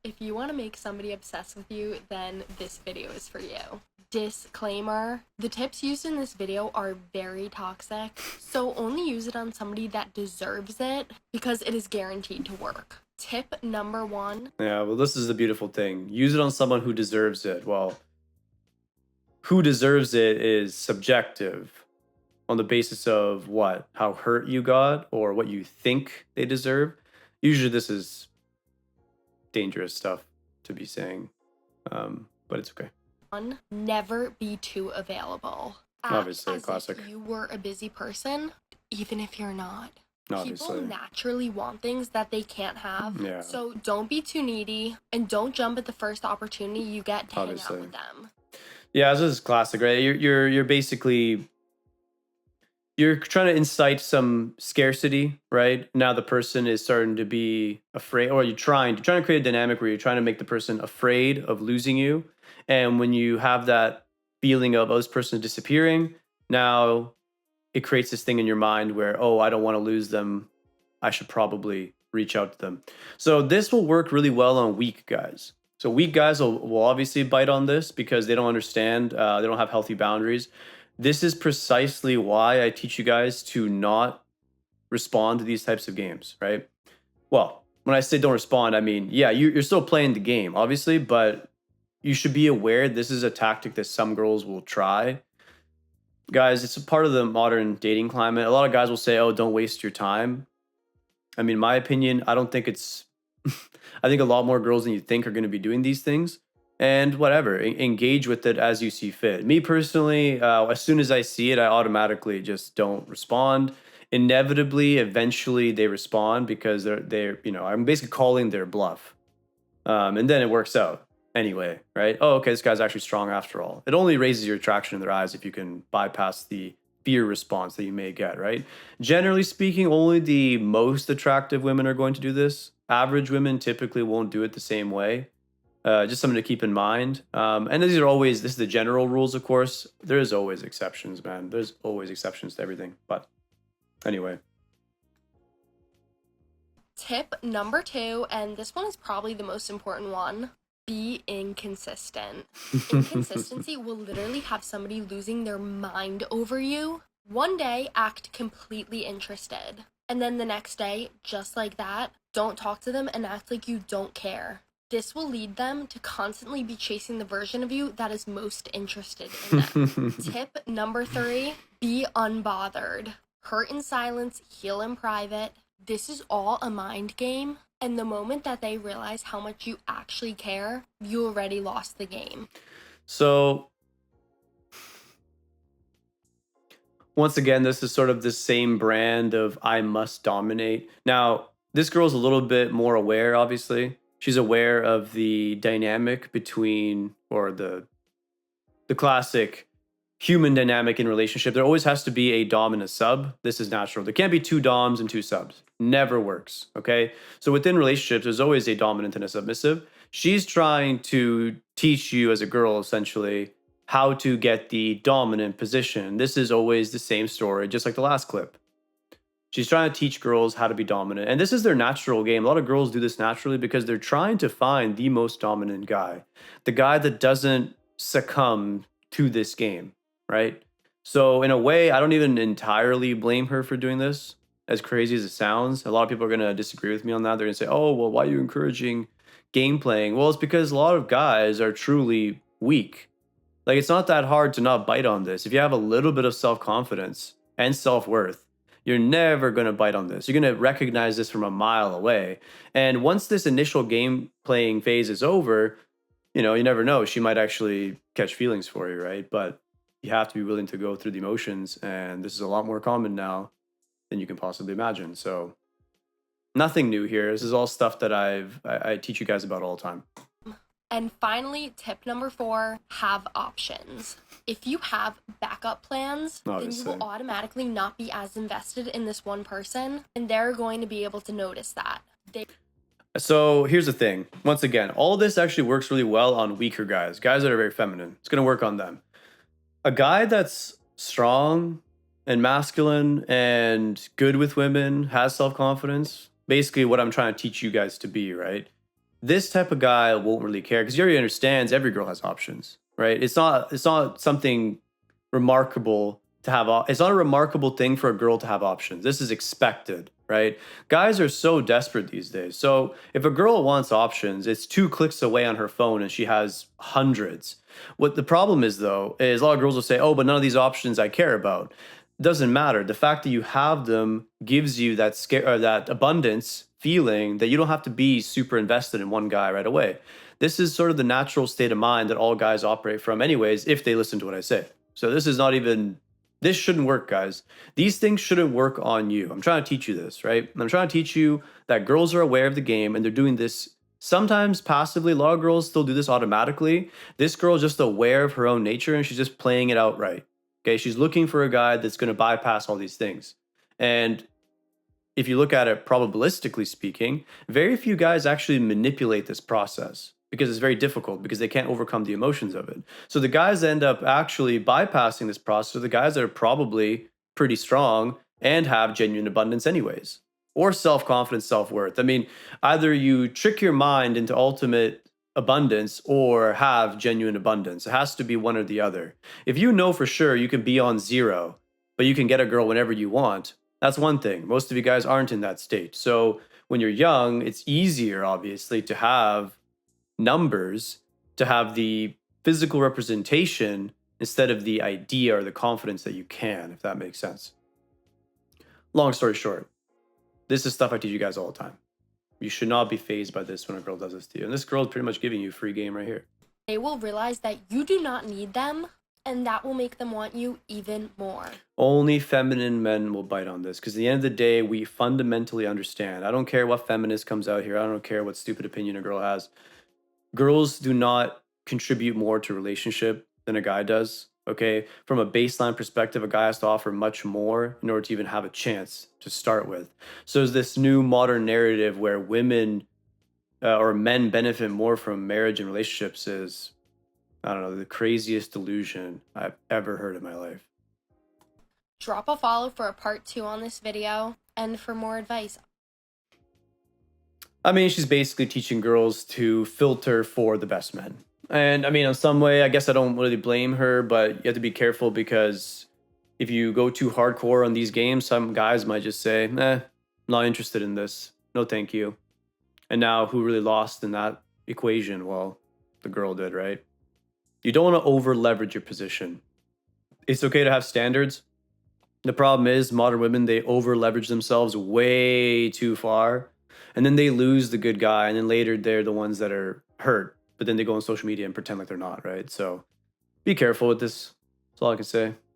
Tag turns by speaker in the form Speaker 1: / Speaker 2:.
Speaker 1: If you want to make somebody obsessed with you, then this video is for you. Disclaimer, the tips used in this video are very toxic, so only use it on somebody that deserves it because it is guaranteed to work. Tip number 1.
Speaker 2: Yeah, well, this is the beautiful thing. Use it on someone who deserves it. Well, who deserves it is subjective on the basis of what? How hurt you got or what you think they deserve. Usually this is dangerous stuff to be saying, but it's okay.
Speaker 1: Never be too available. Act
Speaker 2: Obviously,
Speaker 1: as
Speaker 2: classic.
Speaker 1: if you were a busy person, even if you're not.
Speaker 2: Obviously.
Speaker 1: People naturally want things that they can't have.
Speaker 2: Yeah.
Speaker 1: So don't be too needy and don't jump at the first opportunity you get to
Speaker 2: Obviously.
Speaker 1: hang out with them.
Speaker 2: Yeah, this is classic, right? You're basically you're trying to incite some scarcity, right? Now the person is starting to be afraid, or you're trying to create a dynamic where you're trying to make the person afraid of losing you. And when you have that feeling of, oh, this person is disappearing, now it creates this thing in your mind where, oh, I don't want to lose them. I should probably reach out to them. So this will work really well on weak guys. So weak guys will obviously bite on this because they don't understand, they don't have healthy boundaries. This is precisely why I teach you guys to not respond to these types of games, right? Well, when I say don't respond, I mean, yeah, you're still playing the game, obviously, but you should be aware this is a tactic that some girls will try. Guys, it's a part of the modern dating climate. A lot of guys will say, oh, don't waste your time. I mean, my opinion, I don't think it's, I think a lot more girls than you think are going to be doing these things. And whatever, engage with it as you see fit. Me personally, as soon as I see it, I automatically just don't respond. Inevitably, eventually they respond because they're I'm basically calling their bluff. And then it works out anyway, right? Oh, okay, this guy's actually strong after all. It only raises your attraction in their eyes if you can bypass the fear response that you may get, right? Generally speaking, only the most attractive women are going to do this. Average women typically won't do it the same way. Just something to keep in mind. And this is the general rules, of course. There is always exceptions, man. There's always exceptions to everything. But anyway.
Speaker 1: Tip number 2, and this one is probably the most important one. Be inconsistent. Inconsistency will literally have somebody losing their mind over you. One day, act completely interested. And then the next day, just like that, don't talk to them and act like you don't care. This will lead them to constantly be chasing the version of you that is most interested in them. Tip number 3, be unbothered. Hurt in silence, heal in private. This is all a mind game. And the moment that they realize how much you actually care, you already lost the game.
Speaker 2: So, once again, this is sort of the same brand of I must dominate. Now, this girl's a little bit more aware, obviously. She's aware of the dynamic between, or the classic human dynamic in relationship. There always has to be a dom and a sub. This is natural. There can't be 2 doms and 2 subs. Never works. Okay. So within relationships, there's always a dominant and a submissive. She's trying to teach you as a girl, essentially, how to get the dominant position. This is always the same story, just like the last clip. She's trying to teach girls how to be dominant. And this is their natural game. A lot of girls do this naturally because they're trying to find the most dominant guy, the guy that doesn't succumb to this game, right? So in a way, I don't even entirely blame her for doing this, as crazy as it sounds. A lot of people are going to disagree with me on that. They're going to say, oh, well, why are you encouraging game playing? Well, it's because a lot of guys are truly weak. Like, it's not that hard to not bite on this. If you have a little bit of self-confidence and self-worth, you're never going to bite on this. You're going to recognize this from a mile away. And once this initial game playing phase is over, you never know. She might actually catch feelings for you, right? But you have to be willing to go through the emotions. And this is a lot more common now than you can possibly imagine. So nothing new here. This is all stuff that I teach you guys about all the time.
Speaker 1: And finally, tip number 4, have options. If you have backup plans, then you will automatically not be as invested in this one person, and they're going to be able to notice that.
Speaker 2: So here's the thing. Once again, all this actually works really well on weaker guys that are very feminine. It's going to work on them. A guy that's strong and masculine and good with women, has self-confidence, basically what I'm trying to teach you guys to be, right? this type of guy won't really care because he already understands every girl has options, right? It's not something remarkable to have. It's not a remarkable thing for a girl to have options. This is expected, right? Guys are so desperate these days. So if a girl wants options, it's 2 clicks away on her phone and she has hundreds. What the problem is though is a lot of girls will say, "Oh, but none of these options I care about." Doesn't matter. The fact that you have them gives you that scare or that abundance feeling that you don't have to be super invested in one guy right away. This is sort of the natural state of mind that all guys operate from anyways if they listen to what I say. So this is not even this shouldn't work, guys. These things shouldn't work on you. I'm trying to teach you this, right? I'm trying to teach you that girls are aware of the game and they're doing this sometimes passively. A lot of girls still do this automatically. This girl is just aware of her own nature and she's just playing it out right. Okay, she's looking for a guy that's going to bypass all these things. And if you look at it probabilistically speaking, very few guys actually manipulate this process because it's very difficult because they can't overcome the emotions of it. So the guys that end up actually bypassing this process are the guys that are probably pretty strong and have genuine abundance anyways, or self-confidence, self-worth. I mean, either you trick your mind into ultimate abundance or have genuine abundance. It has to be one or the other. If you know for sure you can be on zero, but you can get a girl whenever you want, that's one thing. Most of you guys aren't in that state. So when you're young, it's easier, obviously, to have numbers, to have the physical representation instead of the idea or the confidence that you can, if that makes sense. Long story short, this is stuff I teach you guys all the time. You should not be fazed by this when a girl does this to you. And this girl is pretty much giving you free game right here.
Speaker 1: They will realize that you do not need them, and that will make them want you even more.
Speaker 2: Only feminine men will bite on this because at the end of the day, we fundamentally understand. I don't care what feminist comes out here. I don't care what stupid opinion a girl has. Girls do not contribute more to a relationship than a guy does. Okay, from a baseline perspective, a guy has to offer much more in order to even have a chance to start with. So there's this new modern narrative where women or men benefit more from marriage and relationships is, I don't know, the craziest delusion I've ever heard in my life.
Speaker 1: Drop a follow for a part 2 on this video and for more advice.
Speaker 2: I mean, she's basically teaching girls to filter for the best men. And I mean, in some way, I guess I don't really blame her, but you have to be careful because if you go too hardcore on these games, some guys might just say, not interested in this. No, thank you. And now who really lost in that equation? Well, the girl did, right? You don't want to over leverage your position. It's okay to have standards. The problem is modern women, they over leverage themselves way too far. And then they lose the good guy. And then later they're the ones that are hurt. But then they go on social media and pretend like they're not, right? So be careful with this. That's all I can say.